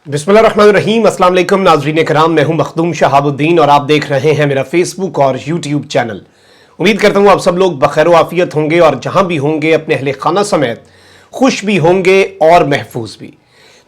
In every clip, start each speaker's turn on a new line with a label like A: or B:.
A: बिस्मिल्लाहिर्रहमानिर्रहीम। अस्सलाम वालेकुम नाज़रीन कराम, मैं हूं मखदूम शहाब-उद-दिन और आप देख रहे हैं मेरा फेसबुक और यूट्यूब चैनल। उम्मीद करता हूं आप सब लोग बखैर आफियत होंगे और जहां भी होंगे अपने अहले खाना समेत खुश भी होंगे और महफूज भी।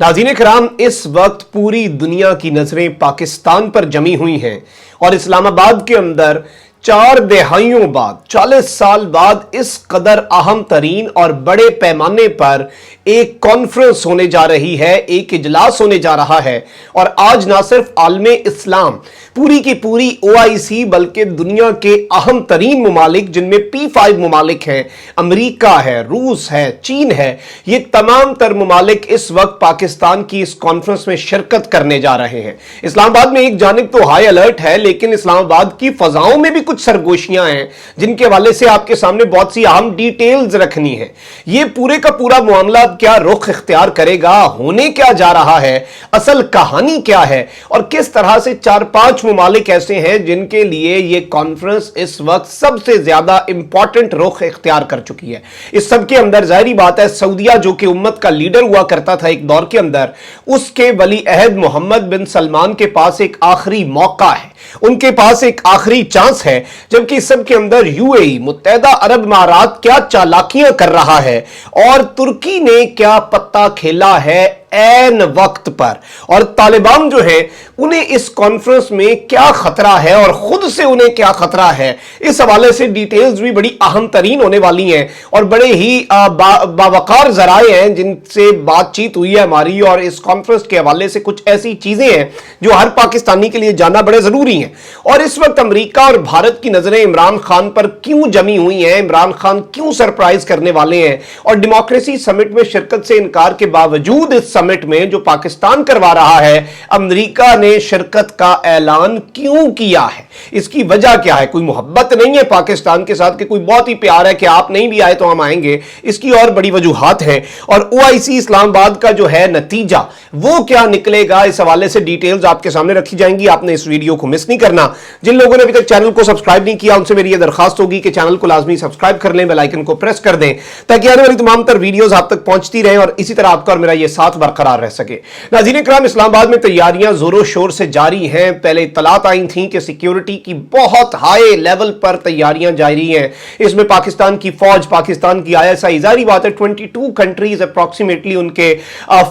A: नाज़रीन कराम, इस वक्त पूरी दुनिया की नज़रें पाकिस्तान पर जमी हुई हैं और इस्लामाबाद के अंदर 4 दहाइयों बाद, 40 साल बाद इस कदर अहम तरीन और बड़े पैमाने पर एक कॉन्फ्रेंस होने जा रही है, एक इजलास होने जा रहा है। और आज ना सिर्फ आलमे इस्लाम, पूरी की पूरी OIC, बल्कि दुनिया के अहम तरीन ममालिक जिनमें P5 ममालिक हैं, अमेरिका है, रूस है, चीन है, ये तमाम तर ममालिक इस वक्त पाकिस्तान की इस कॉन्फ्रेंस में शिरकत करने जा रहे हैं। इस्लामाबाद में एक जानिब तो हाई अलर्ट है, लेकिन इस्लामाबाद की फजाओं में भी कुछ सरगोशियां हैं जिनके हवाले से आपके सामने बहुत सी अहम डिटेल्स रखनी है। ये पूरे का पूरा मामला क्या रुख इख्तियार करेगा, होने क्या जा रहा है, असल कहानी क्या है और किस तरह से 4-5 ममालिक ऐसे हैं जिनके लिए यह कॉन्फ्रेंस इस वक्त सबसे ज्यादा इंपॉर्टेंट रुख इख्तियार कर चुकी है। इस सब के अंदर जाहिर बात है सऊदिया, जो कि उम्मत का लीडर हुआ करता था एक दौर के अंदर, उसके वली अहद मोहम्मद बिन सलमान के पास एक आखिरी मौका है, उनके पास एक आखिरी चांस है। जबकि इस सब के अंदर UAE, मुत्तहदा अरब अमारात क्या चालाकियां कर रहा है और तुर्की ने क्या पत्ता खेला है ऐन वक्त पर, और तालिबान जो है उन्हें इस कॉन्फ्रेंस में क्या खतरा है और खुद से उन्हें क्या खतरा है, इस हवाले से डिटेल्स भी बड़ी अहम तरीन होने वाली हैं और बड़े ही बावकार जराए हैं जिनसे बातचीत हुई है हमारी। और इस कॉन्फ्रेंस के हवाले से कुछ ऐसी चीजें हैं जो हर पाकिस्तानी के लिए जानना बड़े जरूरी है। और इस वक्त अमेरिका और भारत की नजरें इमरान खान पर क्यों जमी हुई हैं, इमरान खान क्यों सरप्राइज करने वाले हैं, और डेमोक्रेसी समिट में शिरकत से इनकार के बावजूद इस समिट में जो पाकिस्तान करवा रहा है, अमेरिका ने शिरकत का ऐलान क्यों किया है, इसकी वजह क्या है। कोई मोहब्बत नहीं है पाकिस्तान के साथ कि कोई बहुत ही प्यार है कि आप नहीं भी आए तो हम आएंगे, इसकी और बड़ी वजूहात हैं। और OIC इस्लामाबाद का जो है नतीजा वो क्या निकलेगा, इस हवाले से डिटेल्स आपके सामने रखी जाएंगी। आपने इस वीडियो को मिस नहीं करना। जिन लोगों ने अभी तक चैनल को सब्सक्राइब नहीं किया उनसे मेरी यह दरखास्त होगी कि चैनल को लाजमी सब्सक्राइब कर लें, बेल आइकन को प्रेस कर दें ताकि आने वाली तमाम तर वीडियोस आप तक पहुंचती रहें और इसी तरह आपका और मेरा यह साथ बरकरार रह सके। नाज़रीन इकराम, इस्लामाबाद में तैयारियां जोरों शोर से जारी हैं। पहले इत्तलात आई थी कि सिक्योरिटी की बहुत हाई लेवल पर तैयारियां जारी हैं। इसमें पाकिस्तान की फौज, पाकिस्तान की ISI, जारी बात है 22 कंट्रीज अप्रॉक्सीमेटली उनके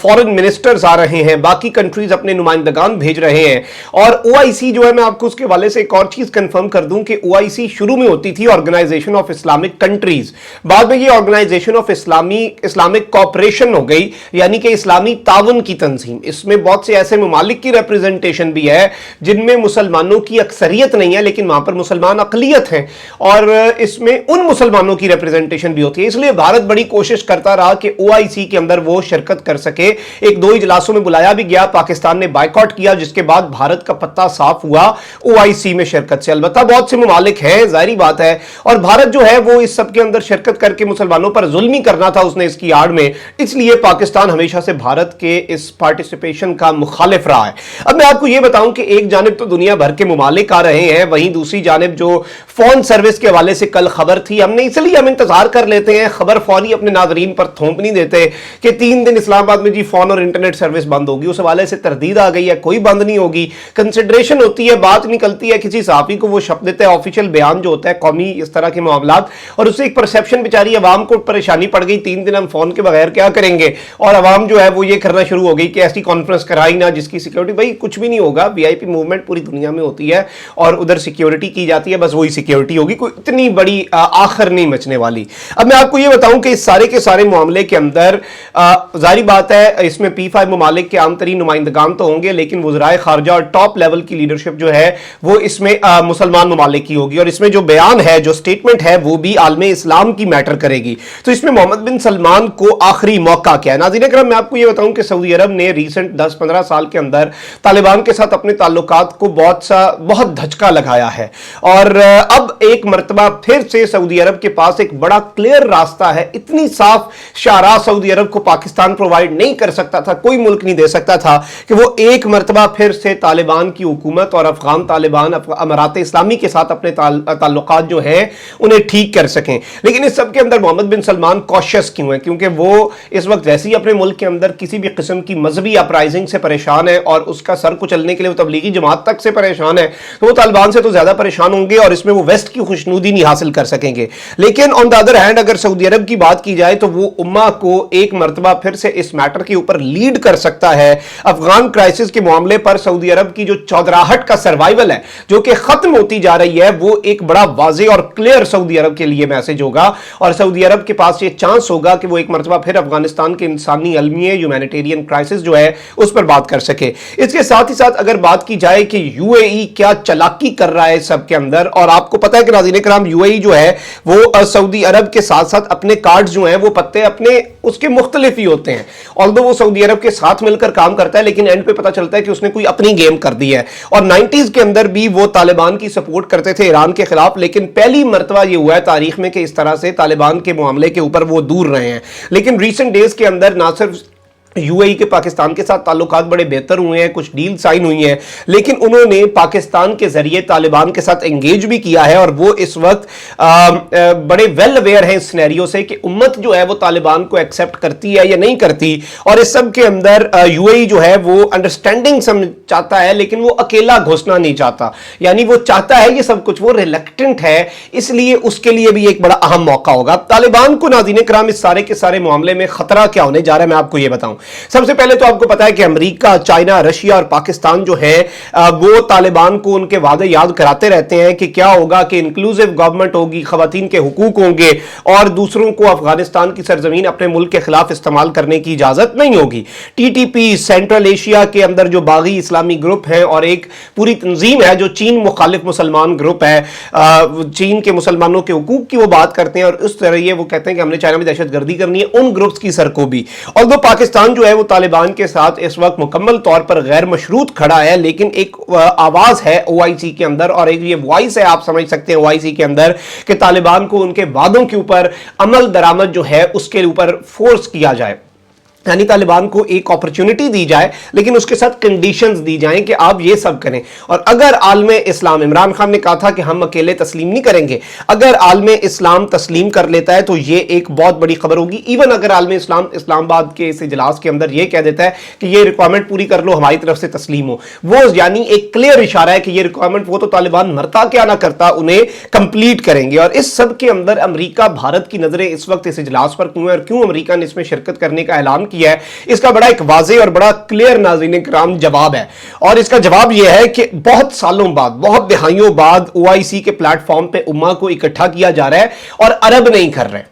A: फॉरेन मिनिस्टर्स आ रहे हैं, बाकी कंट्रीज अपने नुमाइंदगान भेज रहे हैं। और OIC जो है, मैं आपको उसके हवाले से एक और चीज कंफर्म कर दूं कि OIC शुरू में होती थी ऑर्गेनाइजेशन ऑफ इस्लामिक कंट्रीज, बाद में ये ऑर्गेनाइजेशन ऑफ इस्लामिक कॉपरेशन हो गई, यानी कि इस्लामी तावन की तंजीम। इसमें बहुत से ऐसे ममालिक की रिप्रेजेंटेशन भी है जिनमें मुसलमानों की अक्सरियत नहीं है, लेकिन वहां पर मुसलमान अकलियत हैं, और इसमें उन मुसलमानों की रिप्रेजेंटेशन भी होती है। इसलिए भारत बड़ी कोशिश करता रहा कि OIC के अंदर वो शिरकत कर सके। 1-2 इजलासों में बुलाया भी गया, पाकिस्तान ने बायकॉट किया, जिसके बाद भारत का पत्ता साफ हुआ OIC में शिरकत से। अलबत्ता बहुत से ममालिक हैं, जाहिर बात है, और भारत जो है वो इस सब के अंदर शिरकत करके मुसलमानों पर जुल्म ही करना था उसने इसकी आड़ में, इसलिए पाकिस्तान हमेशा से भारत के इस पार्टिसिपेशन का मुखालिफ रहा है। अब मैं आपको यह बताऊं कि एक जानिब तो दुनिया भर के मुमालिक आ रहे हैं, वहीं दूसरी जानिब जो फोन सर्विस के हवाले से कल खबर थी, हमने इसलिए हम इंतजार कर लेते हैं, खबर फौरी अपने नाजरीन पर थोप नहीं देते कि 3 दिन इस्लामाबाद में जी फोन और इंटरनेट सर्विस बंद होगी। उस हवाले से तरदीद आ गई है, कोई बंद नहीं होगी, कंसिडरेशन होती है, बात निकलती है, किसी सहाफी को वो शब्द देते हैं, ऑफिशियल बयान जो होता है कौमी इस तरह के मामलात, और उससे एक परसेप्शन बेचारी अवाम को परेशानी पड़ गई, 3 दिन हम फोन के बगैर क्या करेंगे, और अवाम जो है वो ये करना शुरू हो गई कि ऐसी कॉन्फ्रेंस कराई ना जिसकी सिक्योरिटी, भाई कुछ भी नहीं होगा, VIP मूवमेंट पूरी दुनिया में होती है और उधर सिक्योरिटी की जाती है, बस वही सिक्योरिटी होगी, कोई इतनी बड़ी आखिर नहीं मचने वाली। अब मैं आपको ये बताऊं कि इस सारे के सारे मामले के अंदर जाहिर बात है इसमें P5 ममालिक के आम तरीन नुमाइंदगान तो होंगे, लेकिन वज़राए खारजा और टॉप लेवल की लीडरशिप जो है वो इसमें मुसलमान ममालिक की होगी, और इसमें जो बयान है, जो स्टेटमेंट है, वो भी आलमे इस्लाम की मैटर करेगी। तो इसमें मोहम्मद बिन सलमान को आखिरी मौका क्या है। नाज़रीन अकरम, मैं आपको ये बताऊं कि सऊदी अरब ने रिसेंट 10-15 साल के अंदर तालिबान के साथ अपने ताल्लुकात को बहुत धचका लगाया है, और अब एक मरतबा फिर से सऊदी अरब के पास एक बड़ा क्लियर रास्ता है। इतनी साफ शाहराह सऊदी अरब को पाकिस्तान प्रोवाइड नहीं कर सकता था, कोई मुल्क नहीं दे सकता था कि वो एक मरतबा फिर से तालिबान की हुकूमत और अफगान तालिबान अमारात इस्लामी के साथ अपने ताल्लुकात जो हैं उन्हें ठीक कर सकें। लेकिन इस सब के अंदर मोहम्मद बिन सलमान कॉशियस क्यों है, क्योंकि वो इस वक्त वैसे ही अपने मुल्क के अंदर किसी भी किस्म की मजहबी अपराइजिंग से परेशान है और उसका सर कुचलने के लिए वो तबलीगी जमात तक से परेशान है, तो वो तालिबान से तो ज्यादा परेशान होंगे और इसमें वो वेस्ट की खुशनुदी नहीं हासिल कर सकेंगे। लेकिन ऑन द अदर हैंड अगर सऊदी अरब की बात की जाए तो वो उम्मा को एक मरतबा फिर से इस मैटर के ऊपर लीड कर सकता है। अफगान क्राइसिस के मामले पर सऊदी अरब की जो चौधराहट का सर्वाइवल है जो कि खत्म होती जा रही है, वो एक बड़ा वाज़ेह और क्लियर सऊदी अरब के लिए मैसेज होगा और सऊदी अरब के पास ये चांस होगा कि वो एक मरतबा फिर अफगानिस्तान के इंसानी अलमिया ह्यूमैनिटेरियन क्राइसिस जो है उस पर बात कर सके। इसके साथ ही साथ अगर बात की जाए कि यूएई क्या चालाकी कर रहा है सब के अंदर, और आपको पता है कि नाज़रीन किराम यूएई जो है वो सऊदी अरब के साथ साथ अपने कार्ड्स जो हैं वो पत्ते अपने उसके मुख्तलिफ ही होते हैं। ऑल्दो वो सऊदी अरब के साथ मिलकर काम करता है लेकिन एंड पे पता चलता है कि उसने कोई अपनी गेम कर दी है। और 90s के अंदर भी वो तालिबान की सपोर्ट करते थे ईरान के खिलाफ, लेकिन पहली मर्तबा ये हुआ है तारीख में कि इस तरह से तालिबान के मामले के ऊपर वो दूर रहे हैं। लेकिन रिसेंट डेज के अंदर ना सिर्फ यूएई के पाकिस्तान के साथ ताल्लुकात बड़े बेहतर हुए हैं, कुछ डील साइन हुई हैं, लेकिन उन्होंने पाकिस्तान के जरिए तालिबान के साथ एंगेज भी किया है और वो इस वक्त बड़े वेल अवेयर हैं इस सिनेरियो से कि उम्मत जो है वो तालिबान को एक्सेप्ट करती है या नहीं करती। और इस सब के अंदर यूएई जो है वो अंडरस्टैंडिंग चाहता है लेकिन वो अकेला घुसना नहीं चाहता, यानी वो चाहता है ये सब कुछ, वो रिलक्टेंट है, इसलिए उसके लिए भी एक बड़ा अहम मौका होगा। तालिबान को नाज़रीन किराम इस सारे के सारे मामले में खतरा क्या होने जा रहा है मैं आपको ये बताऊं। सबसे पहले तो आपको पता है कि अमेरिका, चाइना, रशिया और पाकिस्तान जो है वो तालिबान को उनके वादे याद कराते रहते हैं कि क्या होगा कि इंक्लूसिव गवर्नमेंट होगी, खवातीन के हुकूक होंगे और दूसरों को अफगानिस्तान की सरजमीन अपने मुल्क के खिलाफ इस्तेमाल करने की इजाजत नहीं होगी। टीटीपी सेंट्रल एशिया के अंदर जो बागी इस्लामी ग्रुप है और एक पूरी तंजीम है जो चीन मुखालिफ मुसलमान ग्रुप है, चीन के मुसलमानों के हुकूक की वो बात करते हैं और उस तरह ये वो कहते हैं कि हमने चाइना में दहशतगर्दी करनी है, उन ग्रुप्स की सर को भी। और वो पाकिस्तान जो है वो तालिबान के साथ इस वक्त मुकम्मल तौर पर गैर मशरूत खड़ा है, लेकिन एक आवाज है ओआईसी के अंदर और एक ये वॉइस है, आप समझ सकते हैं ओआईसी के अंदर, कि तालिबान को उनके वादों के ऊपर अमल दरामद जो है उसके ऊपर फोर्स किया जाए, यानी तालिबान को एक अपॉर्चुनिटी दी जाए लेकिन उसके साथ कंडीशंस दी जाएं कि आप ये सब करें। और अगर आलमे इस्लाम, इमरान खान ने कहा था कि हम अकेले तस्लीम नहीं करेंगे, अगर आलमे इस्लाम तस्लीम कर लेता है तो ये एक बहुत बड़ी खबर होगी। इवन अगर आलमे इस्लाम इस्लामाबाद के इस इजलास के अंदर ये कह देता है कि ये रिक्वायरमेंट पूरी कर लो, हमारी तरफ से तस्लीम हो, वो यानी एक क्लियर इशारा है कि ये रिक्वायरमेंट वो तो तालिबान मरता क्या ना करता उन्हें कंप्लीट करेंगे। और इस सब के अंदर अमेरिका, भारत की नजरें इस वक्त इस इजलास पर क्यों है और क्यों अमेरिका ने इसमें शिरकत करने का ऐलान किया है, इसका बड़ा एक वाज़ेह और बड़ा क्लियर नाज़रीन किराम जवाब है। और इसका जवाब यह है कि बहुत सालों बाद, बहुत दिहाइयों बाद ओआईसी के प्लेटफॉर्म पे उम्मा को इकट्ठा किया जा रहा है और अरब नहीं कर रहे।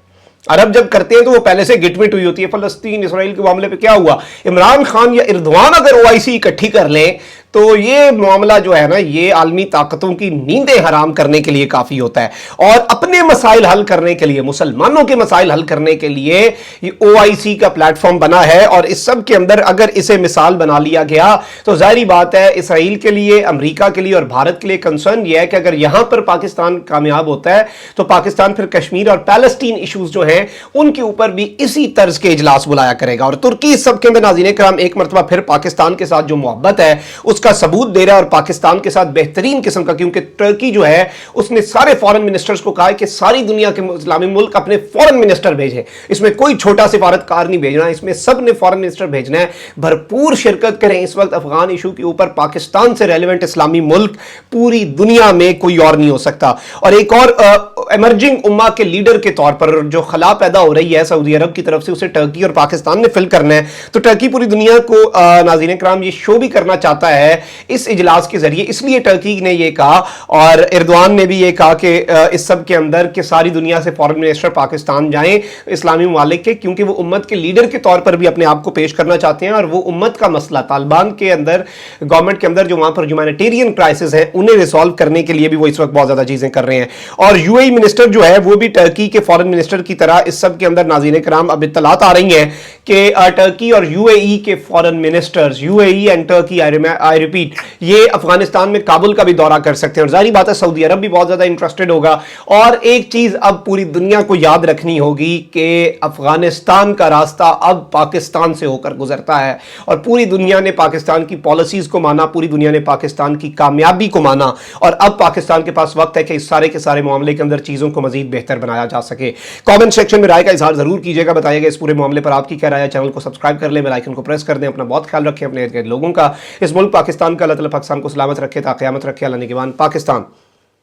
A: अरब जब करते हैं तो वो पहले से गिटमिट हुई होती है। फलस्तीन, इसराइल के मामले पे क्या हुआ, इमरान खान या इरदवान अगर ओआईसी इकट्ठी कर लें तो ये मामला जो है ना ये आलमी ताकतों की नींदें हराम करने के लिए काफी होता है और अपने मसाइल हल करने के लिए, मुसलमानों के मसाइल हल करने के लिए ये ओआईसी का प्लेटफॉर्म बना है। और इस सब के अंदर अगर इसे मिसाल बना लिया गया तो जाहिर बात है इसराइल के लिए, अमेरिका के लिए और भारत के लिए कंसर्न यह है कि अगर यहां पर पाकिस्तान कामयाब होता है तो पाकिस्तान फिर कश्मीर और पैलेस्टीन इशूज जो हैं उनके ऊपर भी इसी तर्ज के इजलास बुलाया करेगा। और तुर्की इस सब के अंदर नाज़रीन किराम एक मरतबा फिर पाकिस्तान के साथ जो मोहब्बत है उसका सबूत दे रहा है और पाकिस्तान के साथ बेहतरीन किस्म का, क्योंकि टर्की जो है उसने सारे फॉरेन मिनिस्टर्स को कहा है कि सारी दुनिया के इस्लामी मुल्क अपने फॉरेन मिनिस्टर भेजें, इसमें कोई छोटा सिफारतकार नहीं भेजना, इसमें सब ने फॉरेन मिनिस्टर भेजना है, भरपूर शिरकत करें। इस वक्त अफगान इशू के ऊपर पाकिस्तान से रेलिवेंट इस्लामी मुल्क पूरी दुनिया में कोई और नहीं हो सकता। और एक और इमर्जिंग उम्मा के लीडर के तौर पर जो खला पैदा हो रही है सऊदी अरब की तरफ से, उसे टर्की और पाकिस्तान ने फिल करना है। तो टर्की पूरी दुनिया को नाज़रीन किराम ये शो भी करना चाहता है इस इजलास के जरिए, इसलिए टर्की ने यह कहा और एर्दोआन ने भी यह कहा कि इस सब के अंदर कि सारी दुनिया से फॉरेन मिनिस्टर पाकिस्तान जाएं इस्लामी ममालिक के, क्योंकि वो उम्मत के लीडर के तौर पर भी अपने आप को पेश करना चाहते हैं और वो उम्मत का मसला तालिबान के अंदर, गवर्नमेंट के अंदर जो वहां पर ह्यूमैनिटेरियन क्राइसिस है उन्हें रिसॉल्व करने के लिए भी वो इस वक्त बहुत ज्यादा चीजें कर रहे हैं। और यूएई मिनिस्टर जो है वो भी टर्की के फॉरेन मिनिस्टर की तरह इस सब के अंदर नाज़रीन किराम अब इत्तलात आ रही हैं कि टर्की और यूएई के foreign ministers, UAE and Turkey, I I repeat یہ افغانستان میں کابل کا بھی دورہ کر سکتے ہیں، اور ظاہری بات ہے سعودی عرب بھی بہت زیادہ انٹرسٹڈ ہوگا۔ اور ایک چیز اب پوری دنیا کو یاد رکھنی ہوگی کہ افغانستان کا راستہ اب پاکستان سے ہو کر گزرتا ہے، اور پوری دنیا نے پاکستان کی پالیسیز کو مانا، پوری دنیا نے پاکستان کی کامیابی کو مانا، اور اب پاکستان کے پاس وقت ہے کہ اس سارے کے سارے معاملے کے اندر چیزوں کو مزید بہتر بنایا جا سکے۔ کامنٹ سیکشن میں رائے کا اظہار ضرور کیجیے گا، بتائیے گا اس پورے معاملے پر آپ کی کیا رائے ہے۔ چینل کو سبسکرائب کر لیں، بیل آئیکن کو پریس کر دیں، اپنا بہت خیال رکھیں اپنے ارد گرد لوگوں کا۔ اس ملک پاکستان کا اللہ تعالیٰ پاکستان کو سلامت رکھے، تا قیامت رکھے۔ اللہ نگہبان پاکستان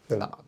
A: زندہ باد۔